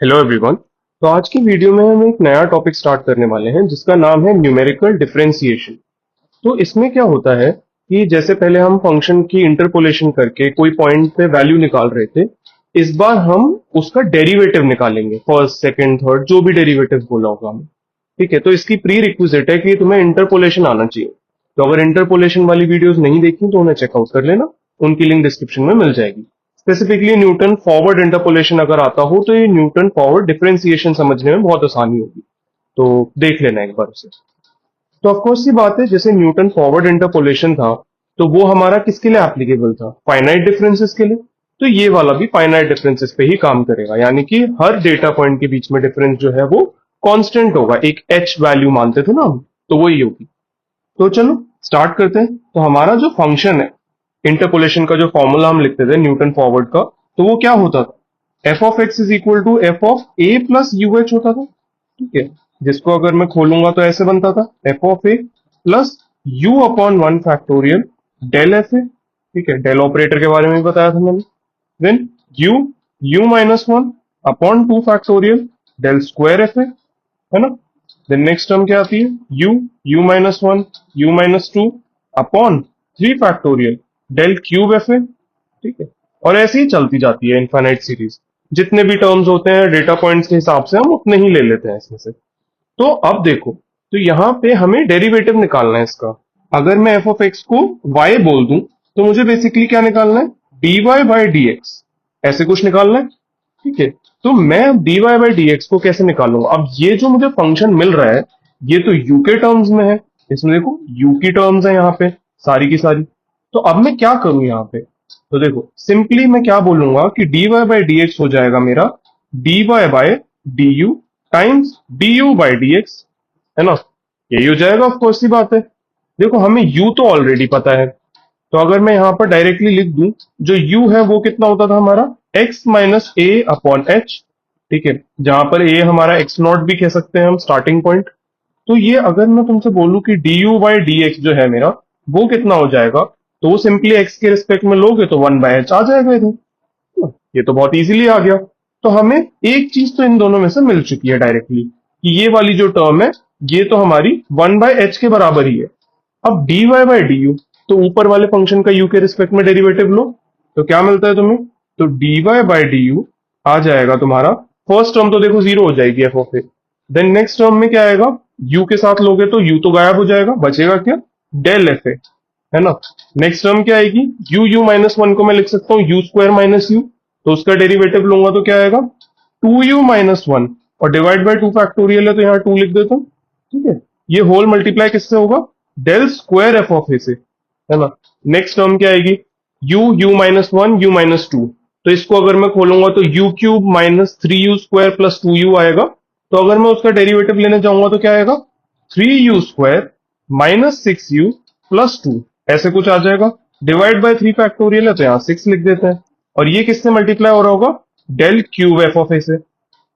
Hello everyone. तो आज की वीडियो में हम एक नया टॉपिक स्टार्ट करने वाले हैं जिसका नाम है न्यूमेरिकल डिफरेंशिएशन। तो इसमें क्या होता है कि जैसे पहले हम फंक्शन की इंटरपोलेशन करके कोई पॉइंट पे वैल्यू निकाल रहे थे, इस बार हम उसका डेरिवेटिव निकालेंगे, फर्स्ट सेकंड थर्ड जो भी डेरिवेटिव बोला होगा हमें। ठीक है, तो इसकी प्री रिक्विजिट है कि तुम्हें इंटरपोलेशन आना चाहिए। तो अगर इंटरपोलेशन वाली वीडियोस नहीं देखी तो उन्हें चेकआउट कर लेना, उनकी लिंक डिस्क्रिप्शन में मिल जाएगी। स्पेसिफिकली न्यूटन फॉरवर्ड इंटरपोलेशन अगर आता हो तो ये न्यूटन फॉरवर्ड डिफरेंशिएशन समझने में बहुत आसानी होगी, तो देख लेना एक बार उसे। तो ऑफकोर्स सी बात है, जैसे न्यूटन फॉरवर्ड इंटरपोलेशन था तो वो हमारा किसके लिए एप्लीकेबल था? फाइनाइट डिफरेंसेस के लिए। तो ये वाला भी फाइनाइट डिफरेंसेस पे ही काम करेगा, यानी कि हर डेटा पॉइंट के बीच में डिफरेंस जो है वो कांस्टेंट होगा, एक एच वैल्यू मानते थे ना हम, तो वही होगी। तो चलो स्टार्ट करते हैं। तो हमारा जो फंक्शन है इंटरपोलेशन का, जो फॉर्मूला हम लिखते थे न्यूटन फॉरवर्ड का, तो वो क्या होता था? F of X is equal to F of A plus U H होता था। ठीक है, जिसको अगर मैं खोलूंगा तो ऐसे बनता था, F of A plus U upon one factorial del F A. ठीक है, डेल ऑपरेटर के बारे में भी बताया था मैंने। Then U U minus one upon two factorial del square F A, है ना। देन नेक्स्ट टर्म क्या आती है? U U minus one U minus two upon three factorial del cube F A. ठीक है, और ऐसे ही चलती जाती है इनफाइनाइट सीरीज। जितने भी टर्म्स होते हैं डेटा पॉइंट्स के हिसाब से हम उतने ही ले लेते हैं इसमें से। तो अब देखो, तो यहाँ पे हमें डेरिवेटिव निकालना है इसका। अगर मैं एफ ऑफ एक्स को y बोल दूं तो मुझे बेसिकली क्या निकालना है? dy बाई डी एक्स, ऐसे कुछ निकालना है। ठीक है, तो मैं अब dy बाई डी एक्स को कैसे निकालूंगा? अब ये जो मुझे फंक्शन मिल रहा है ये तो u के टर्म्स में है, इसमें देखो u की टर्म्स है यहाँ पे सारी की सारी। तो अब मैं क्या करूं यहाँ पे? तो देखो सिंपली मैं क्या बोलूंगा कि dy बाई डी एक्स हो जाएगा मेरा dy by du times du by D X, है ना। यही हो जाएगा, ऑफ कोर्स सी बात है। देखो हमें u तो ऑलरेडी पता है, तो अगर मैं यहां पर डायरेक्टली लिख दूं, जो u है वो कितना होता था हमारा? x माइनस ए अपॉन एच। ठीक है, जहां पर a हमारा x नॉट भी कह सकते हैं हम, स्टार्टिंग पॉइंट। तो ये अगर मैं तुमसे बोलूं कि du बाई डी एक्स जो है मेरा, वो कितना हो जाएगा, तो वो सिंपली x के रिस्पेक्ट में लोगे तो वन बाय एच आ जाएगा इधर। ये तो बहुत इजीली आ गया। तो हमें एक चीज तो इन दोनों में से मिल चुकी है डायरेक्टली, कि ये वाली जो टर्म है ये तो हमारी वन बाय एच के बराबर ही है। अब dy बाई डी यू, तो ऊपर वाले फंक्शन का u के रिस्पेक्ट में डेरिवेटिव लो, तो क्या मिलता है तुम्हें? तो dy बाई डी यू आ जाएगा तुम्हारा, फर्स्ट टर्म तो देखो जीरो हो जाएगी F of A. Then next term में क्या आएगा? u के साथ लोगे तो u तो गायब हो जाएगा, बचेगा क्या? डेल एफ ए, है ना। नेक्स्ट टर्म क्या आएगी? यू माइनस वन को मैं लिख सकता हूँ यू स्क्वायर माइनस यू, तो उसका डेरिवेटिव लूंगा तो क्या आएगा? टू यू माइनस वन, और डिवाइड बाई टू फैक्टोरियल है तो यहाँ टू लिख देता हूँ। ठीक है, ये होल मल्टीप्लाई किससे होगा? डेल स्क्वायर एफ ऑफ ए से, है ना। नेक्स्ट टर्म क्या आएगी? You minus one U minus to, तो इसको अगर मैं खोलूंगा तो u cube minus three U square plus two you आएगा। तो अगर मैं उसका डेरिवेटिव लेने जाऊंगा तो क्या आएगा? Three U square minus six U plus to, ऐसे कुछ आ जाएगा। डिवाइड बाय थ्री फैक्टोरियल है तो यहाँ सिक्स लिख देते हैं, और ये किससे मल्टीप्लाई हो रहा होगा? डेल क्यूब एफ ऑफ ए से।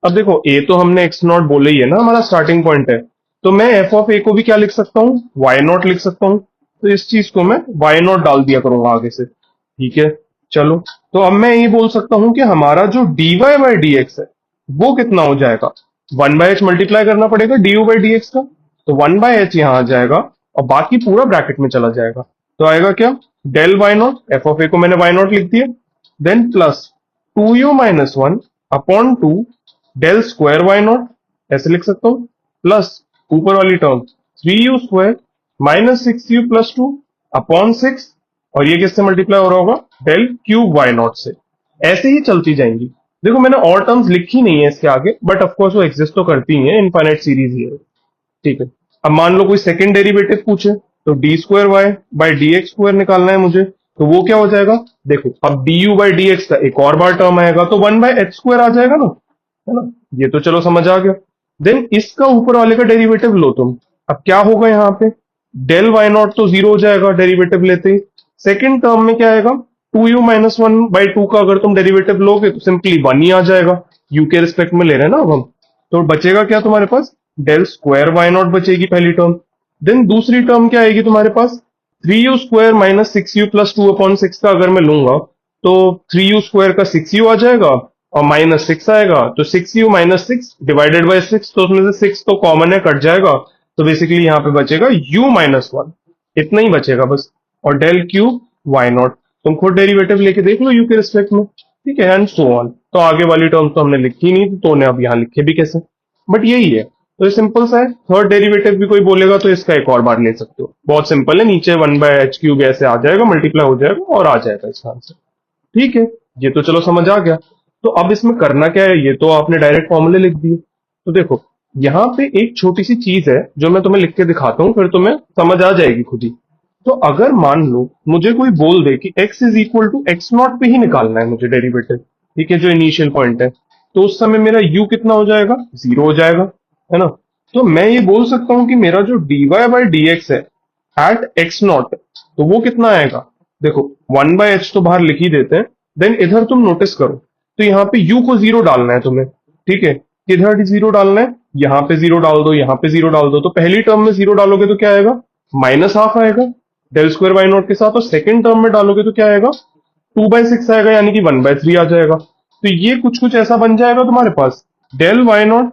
अब देखो ए तो हमने एक्स नॉट बोले ही है ना, हमारा स्टार्टिंग पॉइंट है, तो मैं एफ ऑफ ए को भी क्या लिख सकता हूँ? वाई नॉट लिख सकता हूँ। तो इस चीज को मैं वाई नॉट डाल दिया करूंगा आगे से। ठीक है, चलो। तो अब मैं ये बोल सकता हूं कि हमारा जो dy बाई डी एक्स है वो कितना हो जाएगा? वन बाय एच मल्टीप्लाई करना पड़ेगा du बाई डी एक्स का, तो वन बाय एच यहां आ जाएगा और बाकी पूरा ब्रैकेट में चला जाएगा। तो आएगा क्या? Del Y naught, F of A को मैंने वाई नॉट लिख दिया, then plus two U minus one upon two del square Y naught, ऐसे लिख सकता हूं, प्लस ऊपर वाली term three U square minus six U plus two upon six, और ये किससे मल्टीप्लाई हो रहा होगा? डेल क्यूब वाई नॉट से। ऐसे ही चलती जाएंगी। देखो मैंने और टर्म्स लिखी नहीं है इसके आगे, बट ऑफकोर्स वो एग्जिस्ट तो करती ही है, इनफाइनाइट सीरीज ही है। ठीक है, अब मान लो कोई सेकंड डेरिवेटिव पूछे, तो D square Y by D x square निकालना है मुझे, तो वो क्या हो जाएगा? देखो अब D you by D x का एक और बार टर्म आएगा तो वन बाय एच स्क्वायर आ जाएगा ना, है ना। ये तो चलो समझ आ गया। देन इसका ऊपर वाले का डेरिवेटिव लो तुम। अब क्या होगा यहाँ पे? डेल वाई नॉट तो जीरो हो जाएगा डेरिवेटिव लेते ही। सेकंड टर्म में क्या आएगा? Two U minus one by two का अगर तुम डेरिवेटिव लोगे तो सिंपली वन ही आ जाएगा, यू के रिस्पेक्ट में ले रहे हैं ना अब हम। तो बचेगा क्या तुम्हारे पास? डेल स्क्वायर वाई नॉट बचेगी पहली टर्म। देन दूसरी टर्म क्या आएगी तुम्हारे पास? Three U square minus six U plus two upon six का अगर मैं लूंगा तो थ्री यू स्क्वायर का सिक्स यू आ जाएगा, और -6 आएगा, तो 6u -6 डिवाइडेड बाय 6, तो उसमें से 6 तो कॉमन है, कट जाएगा, तो बेसिकली यहाँ पे बचेगा u-1, इतना ही बचेगा बस। और डेल क्यूब वाई नॉट, तुम खुद डेरिवेटिव लेके देख लो यू के रिस्पेक्ट में, ठीक है, एंड सो ऑन। तो आगे वाली टर्म तो हमने लिखी नहीं, तो उन्हें अब यहाँ लिखे भी कैसे, बट यही है। तो ये सिंपल सा है। थर्ड डेरिवेटिव भी कोई बोलेगा तो इसका एक और बार ले सकते हो, बहुत सिंपल है, नीचे 1/h³ ऐसे आ जाएगा, मल्टीप्लाई हो जाएगा और आ जाएगा इसका आंसर। ठीक है, ये तो चलो समझ आ गया। तो अब इसमें करना क्या है, ये तो आपने डायरेक्ट फॉर्मूले लिख दिए। तो देखो यहाँ पे एक छोटी सी चीज है जो मैं तुम्हें लिख के दिखाता हूँ, फिर तुम्हें समझ आ जाएगी खुद ही। तो अगर मान लो मुझे कोई बोल दे कि x is equal to x0 पे ही निकालना है मुझे डेरिवेटिव, ठीक है, जो इनिशियल पॉइंट है, तो उस समय मेरा u कितना हो जाएगा, 0 हो जाएगा, है ना। तो मैं ये बोल सकता हूँ कि मेरा जो dy बाई dx है एट x0, तो वो कितना आएगा, देखो 1/h तो बाहर लिख ही देते हैं। देन इधर तुम नोटिस करो, तो यहाँ पे u को 0 डालना है तुम्हें, ठीक है, किधर 0 डालना है, यहाँ पे 0 डाल दो, यहाँ पे 0 डाल दो। तो पहली टर्म में 0 डालोगे तो क्या आएगा, -½ आएगा डेल स्क्वायर वाई नॉट के साथ, और सेकंड टर्म में डालोगे तो क्या आएगा, 2/6 आएगा, यानी कि 1/3 आ जाएगा। तो ये कुछ कुछ ऐसा बन जाएगा तुम्हारे पास, del Y naught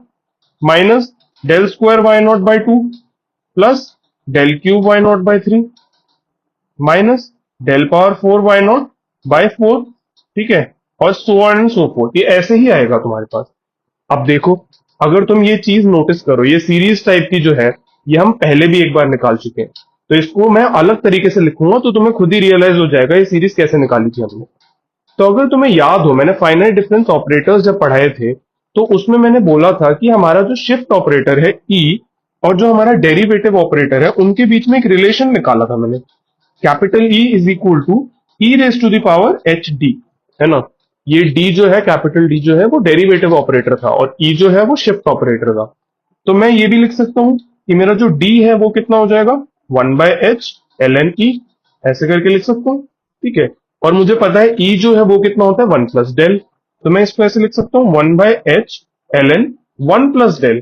minus del square Y naught by 2 plus del cube Y naught by 3 minus del power 4 Y naught by 4, ठीक है, और so on and so forth. ये ऐसे ही आएगा तुम्हारे पास। अब देखो, अगर तुम ये चीज नोटिस करो, ये सीरीज टाइप की जो है, ये हम पहले भी एक बार निकाल चुके हैं, तो इसको मैं अलग तरीके से लिखूंगा तो तुम्हें खुद ही रियलाइज हो जाएगा ये सीरीज कैसे निकाली थी हमने। तो अगर तुम्हें याद हो, मैंने फाइनाइट डिफरेंस ऑपरेटर्स जब पढ़ाए थे, तो उसमें मैंने बोला था कि हमारा जो शिफ्ट ऑपरेटर है ई, और जो हमारा डेरिवेटिव ऑपरेटर है, उनके बीच में एक रिलेशन निकाला था मैंने, capital E is equal to E raise to the power H D, है ना। ये डी जो है, कैपिटल डी जो है, वो डेरिवेटिव ऑपरेटर था, और ई जो है वो शिफ्ट ऑपरेटर था। तो मैं ये भी लिख सकता हूं कि मेरा जो डी है वो कितना हो जाएगा, 1/h ln e, ऐसे करके लिख सकता हूँ, ठीक है। और मुझे पता है ई जो है वो कितना होता है, 1+del, तो मैं इसको ऐसे लिख सकता हूँ 1/h ln 1+del,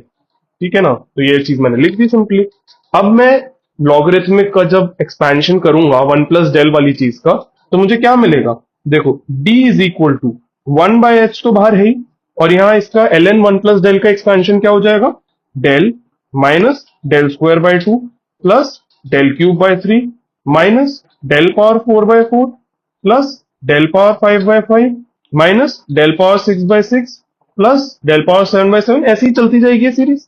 ठीक है ना। तो ये चीज मैंने लिख दी सिंपली। अब मैं लॉगरिथमिक का जब एक्सपेंशन करूंगा 1+del वाली चीज का, तो मुझे क्या मिलेगा, देखो d is equal to 1/h तो बाहर है ही, और यहाँ इसका ln 1+del का एक्सपेंशन क्या हो जाएगा, del minus del square by 2 plus del cube by 3 minus del power 4/4 plus del power 5/5 minus del power 6/6 plus del power 7/7, ऐसी ही चलती जाएगी ये सीरीज।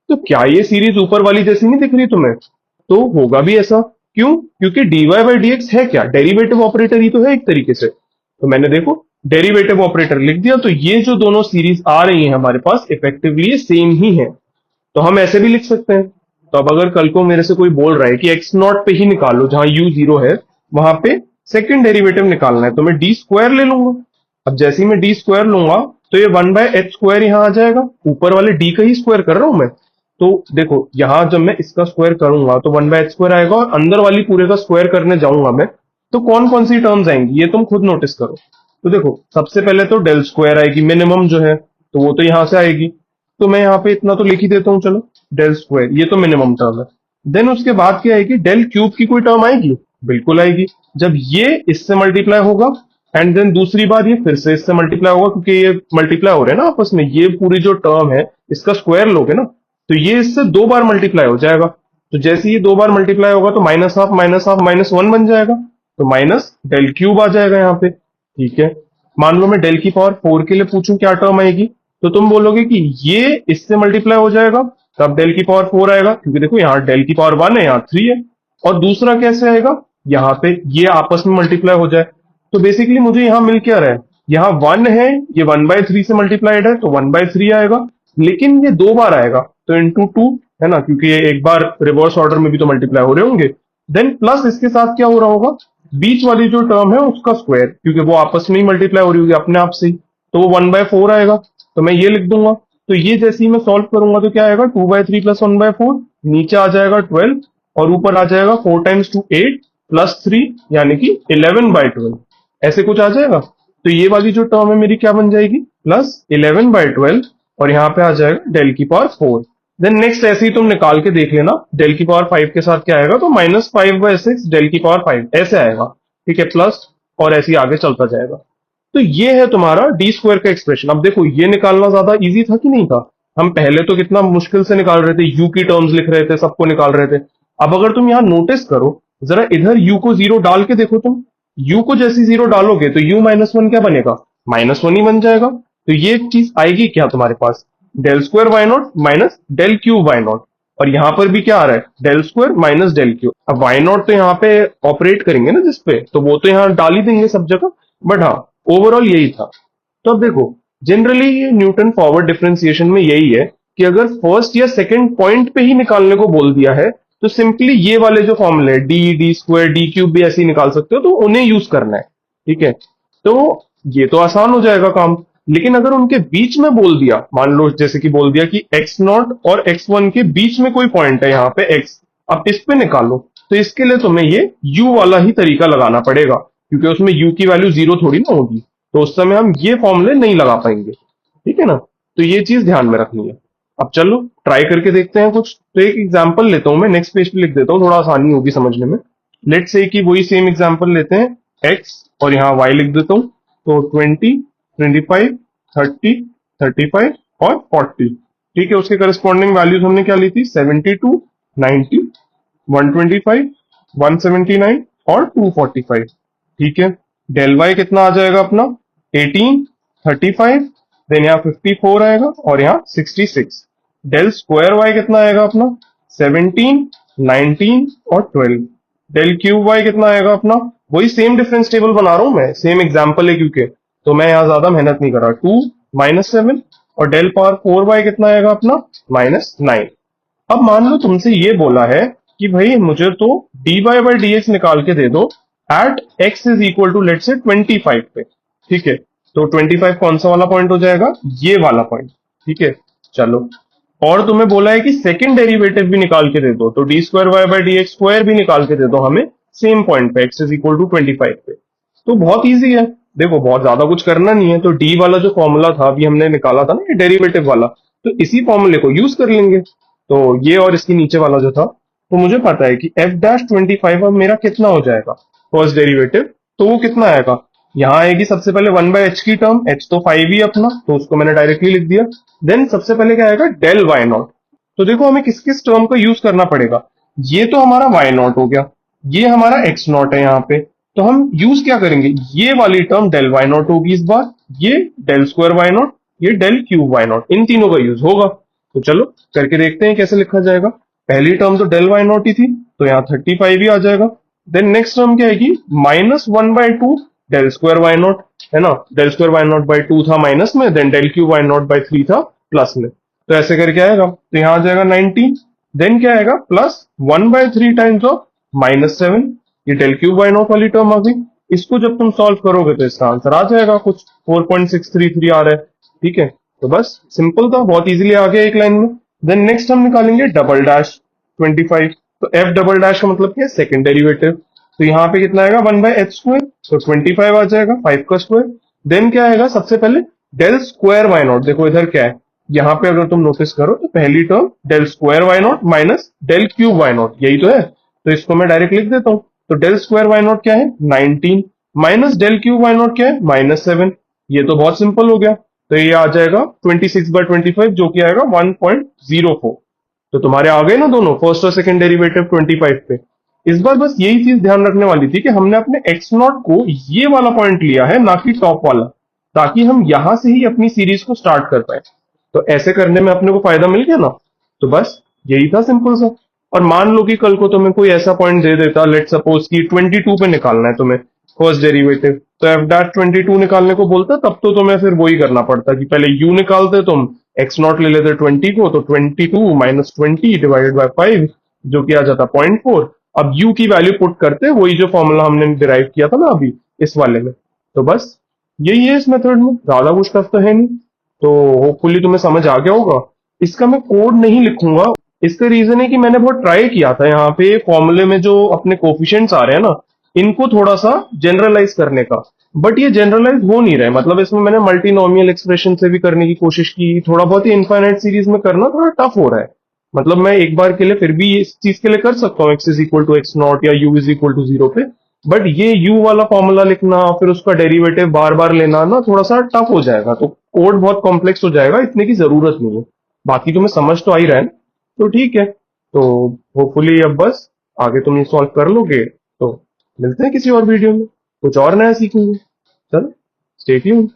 तो क्या ये सीरीज ऊपर वाली जैसी नहीं दिख रही तुम्हें, तो होगा भी ऐसा। क्यों, क्योंकि dy बाई dx है क्या, डेरिवेटिव ऑपरेटर ही तो है एक तरीके से। तो मैंने देखो डेरिवेटिव ऑपरेटर लिख दिया, तो ये जो दोनों सीरीज आ रही है हमारे पास इफेक्टिवली सेम ही है। तो हम ऐसे भी लिख सकते हैं। तो अब अगर कल को मेरे से कोई बोल रहा है कि x0 पे ही निकालो, जहां u 0 है वहां पे सेकंड डेरिवेटिव निकालना है, तो मैं डी स्क्वायर ले लूंगा। अब जैसे ही मैं डी स्क्वायर लूंगा, तो ये 1/h² यहां आ जाएगा, ऊपर वाले डी का ही स्क्वायर कर रहा हूं मैं। तो देखो यहां जब मैं इसका स्क्वायर करूंगा तो 1/h² आएगा, और अंदर वाली पूरे का स्क्वायर करने जाऊंगा मैं, तो कौन कौन सी टर्म्स आएंगी ये तुम खुद नोटिस करो। तो देखो सबसे पहले तो डेल स्क्वायर आएगी, मिनिमम जो है, तो वो तो यहां से आएगी। तो मैं यहाँ पे इतना तो लिख ही देता हूँ, चलो डेल स्क्वायर, ये तो मिनिमम टर्म है। देन उसके बाद क्या आएगी, डेल क्यूब की कोई टर्म आएगी, बिल्कुल आएगी, जब ये इससे मल्टीप्लाई होगा, एंड देन दूसरी बार ये फिर से इससे मल्टीप्लाई होगा, क्योंकि ये मल्टीप्लाई हो रहे हैं ना आपस में, ये पूरी जो टर्म है इसका स्क्वायर लोगे ना, तो ये इससे 2 बार मल्टीप्लाई हो जाएगा। तो जैसे ये 2 बार मल्टीप्लाई होगा तो -½ -1 बन जाएगा, तो माइनस डेल क्यूब आ जाएगा यहाँ पे, ठीक है। मान लो मैं डेल की पावर 4 के लिए पूछूं क्या टर्म आएगी, तो तुम बोलोगे कि ये इससे मल्टीप्लाई हो जाएगा, तब डेल की पावर 4 आएगा, क्योंकि देखो यहाँ डेल की पावर 1 है, यहाँ 3 है। और दूसरा कैसे आएगा, यहाँ पे ये आपस में मल्टीप्लाई हो जाए। तो बेसिकली मुझे यहाँ मिल क्या रहा है, यहाँ 1 है, ये 1/3 से मल्टीप्लाइड है, तो 1/3 आएगा, लेकिन ये 2 बार आएगा, तो इंटू 2, है ना, क्योंकि ये एक बार रिवर्स ऑर्डर में भी तो मल्टीप्लाई हो रहे होंगे। देन प्लस इसके साथ क्या हो रहा होगा, बीच वाली जो टर्म है उसका स्क्वायर, क्योंकि वो आपस में ही मल्टीप्लाई हो रही होगी अपने आप से ही, तो वो 1/4 आएगा, तो मैं ये लिख दूंगा। तो ये जैसे ही मैं सॉल्व करूंगा तो क्या आएगा, 2/3 प्लस 1/4, नीचे आ जाएगा 12, और ऊपर आ जाएगा 4 टाइम्स 2 8 प्लस 3, यानी कि 11/12, ऐसे कुछ आ जाएगा। तो ये वाली जो टर्म है मेरी क्या बन जाएगी, प्लस 11/12, और यहाँ पे आ जाएगा डेल की पावर 4। देन नेक्स्ट ऐसे ही तुम निकाल के देख लेना, डेल की पावर 5 के साथ क्या आएगा, तो -5/6 डेल की पावर 5 ऐसे आएगा, ठीक है, प्लस, और ऐसे ही आगे चलता जाएगा। तो ये है तुम्हारा डी स्क्वायर का एक्सप्रेशन। अब देखो ये निकालना ज्यादा इजी था कि नहीं था? हम पहले तो कितना मुश्किल से निकाल रहे थे, यू की टर्म्स लिख रहे थे, सबको निकाल रहे थे। अब अगर तुम यहाँ नोटिस करो, जरा इधर यू को जीरो डाल के देखो तुम, यू को जैसे जीरो डालोगे तो यू माइनस वन क्या बनेगा? माइनस वन ही बन जाएगा। तो ये चीज आएगी क्या तुम्हारे पास? Del square Y naught minus del cube Y naught. और यहाँ पर भी क्या आ रहा है? Del square minus del cube. अब वाई नॉट तो यहाँ पे ऑपरेट करेंगे ना जिसपे, तो वो तो यहाँ डाल ही देंगे सब जगह। बट हाँ, ओवरऑल यही था। तो अब देखो, जनरली ये न्यूटन फॉरवर्ड डिफरेंशिएशन में यही है कि अगर फर्स्ट या सेकंड पॉइंट पे ही निकालने को बोल दिया है, तो सिंपली ये वाले जो फॉर्मूले D D square D cube भी ऐसे ही निकाल सकते हो, तो उन्हें यूज करना है। ठीक है, तो ये तो आसान हो जाएगा काम। लेकिन अगर उनके बीच में बोल दिया, मान लो जैसे कि बोल दिया कि एक्स नॉट और एक्स वन के बीच में कोई पॉइंट है यहाँ पे एक्स, अब इस पे निकालो, तो इसके लिए तुम्हें ये यू वाला ही तरीका लगाना पड़ेगा, क्योंकि उसमें यू की वैल्यू जीरो थोड़ी ना होगी। तो उस समय हम ये फॉर्मूले नहीं लगा पाएंगे। ठीक है ना? तो ये चीज ध्यान में रखनी है। अब चलो ट्राई करके देखते हैं कुछ। तो एक एग्जांपल लेता हूं मैं, नेक्स्ट पेज पे लिख देता हूँ, थोड़ा आसानी होगी समझने में। लेट्स से कि वही सेम एग्जांपल लेते हैं x, और यहाँ y लिख देता हूँ। तो 20, 25, 30, 35 और 40। ठीक है, उसके करस्पॉन्डिंग वैल्यूज हमने क्या ली थी? 72, 90, 125, 179 और 245। ठीक है, डेल वाई कितना आ जाएगा अपना? 18, 35, देन यहाँ 54 आएगा और यहाँ 66। डेल स्क्वायर वाई कितना आएगा अपना? 17, 19 और 12। डेल क्यूब वाई कितना आएगा अपना? वही सेम डिफरेंस टेबल बना रहा हूं मैं, सेम एग्जाम्पल है क्योंकि, तो मैं यहाँ ज्यादा मेहनत नहीं कर रहा। 2, -7 और डेल पावर 4 वाई कितना आएगा अपना? -9। अब मान लो तुमसे ये बोला है कि भाई मुझे तो dy बाई डी एक्स निकाल के दे दो at x is equal to let say 25 पे। ठीक है, तो 25 कौन सा वाला पॉइंट हो जाएगा? ये वाला पॉइंट। ठीक है, चलो। और तुम्हें बोला है कि सेकंड डेरिवेटिव भी निकाल के दे दो, तो D square Y by D x square भी निकाल के दे दो हमें सेम पॉइंट पे x इज इक्वल टू 25 पे। तो बहुत इजी है, देखो बहुत ज्यादा कुछ करना नहीं है। तो डी वाला जो फॉर्मूला था अभी हमने निकाला था ना, ये डेरिवेटिव वाला, तो इसी फॉर्मूले को यूज कर लेंगे। तो ये और इसके नीचे वाला जो था, तो मुझे पता है कि f डैश 25 अब मेरा कितना हो जाएगा फर्स्ट डेरिवेटिव, तो वो कितना आएगा? यहाँ आएगी सबसे पहले 1/h की टर्म, h तो 5 ही अपना, तो उसको मैंने डायरेक्टली लिख दिया। देन सबसे पहले क्या आएगा? Del Y naught. तो देखो हमें किस किस टर्म का यूज करना पड़ेगा। ये तो हमारा वाई नॉट हो गया, ये हमारा एक्स नॉट है यहाँ पे, तो हम यूज क्या करेंगे? ये वाली टर्म डेल वाई नॉट होगी इस बार, ये डेल स्क्वायर वाई नॉट, ये डेल क्यूब वाई नॉट, इन तीनों का यूज होगा। तो चलो करके देखते हैं कैसे लिखा जाएगा। पहली टर्म तो डेल वाई नॉट ही थी, तो यहाँ 35 ही आ जाएगा। देन नेक्स्ट टर्म क्या आएगी? -1/2 डेल स्क्वायर वाई नॉट, है ना? Del square Y naught by 2 था माइनस में, then del cube Y naught by 3 था प्लस में। तो ऐसे करके आएगा, तो यहाँ आ जाएगा 90। देन क्या आएगा? +1/3 टाइम्स ऑफ -7, ये डेल क्यूब वाई नॉट वाली टर्म आ गई। इसको जब तुम सॉल्व करोगे तो इसका आंसर आ जाएगा कुछ 4.633 आ रहा है। ठीक है, तो बस सिंपल था, बहुत इजीली आ गया एक लाइन में। देन नेक्स्ट हम निकालेंगे डबल डैश 25। तो एफ डबल डैश का मतलब क्या है? Second derivative. तो यहाँ पे कितना आएगा? 1/h स्क्वायर, तो 25 आ जाएगा, 5 का स्क्वायर। देन क्या आएगा? सबसे पहले डेल स्क्वायर वाई नॉट। देखो इधर क्या है, यहाँ पे अगर तुम नोटिस करो तो पहली term del square Y naught minus del cube Y naught, यही तो है। तो इसको मैं डायरेक्ट लिख देता हूँ। तो डेल स्क्वायर वाई नॉट क्या है? 19 minus del cube Y naught क्या है? -7। ये तो बहुत सिंपल हो गया। तो ये आ जाएगा 26/25, जो कि आएगा 1.04। तो तुम्हारे आ गए ना दोनों, फर्स्ट और सेकंड डेरिवेटिव 25 पे। इस बार बस यही चीज ध्यान रखने वाली थी कि हमने अपने एक्स नॉट को ये वाला पॉइंट लिया है, ना कि टॉप वाला, ताकि हम यहां से ही अपनी सीरीज को स्टार्ट कर पाए। तो ऐसे करने में अपने को फायदा मिल गया ना। तो बस यही था, सिंपल सा। और मान लो कि कल को तुम्हें कोई ऐसा पॉइंट दे देता, लेट सपोज कि 22 पे निकालना है तुम्हें फर्स्ट डेरिवेटिव, तो एफ डैट 22 निकालने को बोलता, तब तो तुम्हें फिर वही करना पड़ता कि पहले यू निकालते तुम, एक्स नॉट ले लेते 20 को, तो 22 माइनस 20 डिवाइडेड बाई 5, जो कि आ जाता 0.4। अब यू की वैल्यू पुट करते, वही जो फॉर्मूला हमने डिराइव किया था ना अभी इस वाले में। तो बस यही है इस मेथड में, ज्यादा कुछ टफ तो है नहीं। तो होपफुली तुम्हें समझ आ गया होगा। इसका मैं कोड नहीं लिखूंगा, इसका रीजन है कि मैंने बहुत ट्राई किया था यहाँ पे फॉर्मूले में जो अपने कोफिशिएंट्स आ रहे हैं ना, इनको थोड़ा सा जनरलाइज करने का, बट ये जनरलाइज हो नहीं रहा है। मतलब इसमें मैंने मल्टीनोमियल एक्सप्रेशन से भी करने की कोशिश की, थोड़ा बहुत ही इनफाइनाइट सीरीज में करना थोड़ा टफ हो रहा है। मतलब मैं एक बार के लिए फिर भी इस चीज के लिए कर सकता हूँ, x is equal to x naught या u इज इक्वल टू 0 पे, बट ये यू वाला फॉर्मूला लिखना फिर उसका डेरिवेटिव बार बार लेना ना थोड़ा सा टफ हो जाएगा, तो कोड बहुत कॉम्प्लेक्स हो जाएगा, इतने की जरूरत नहीं है। बाकी तुम्हें समझ तो आ ही रहा है ना? तो ठीक है, तो होपफुली अब बस आगे तुम ये सॉल्व कर लोगे, तो मिलते हैं किसी और वीडियो में कुछ और नया सीखेंगे। चलो, स्टे ट्यून्ड।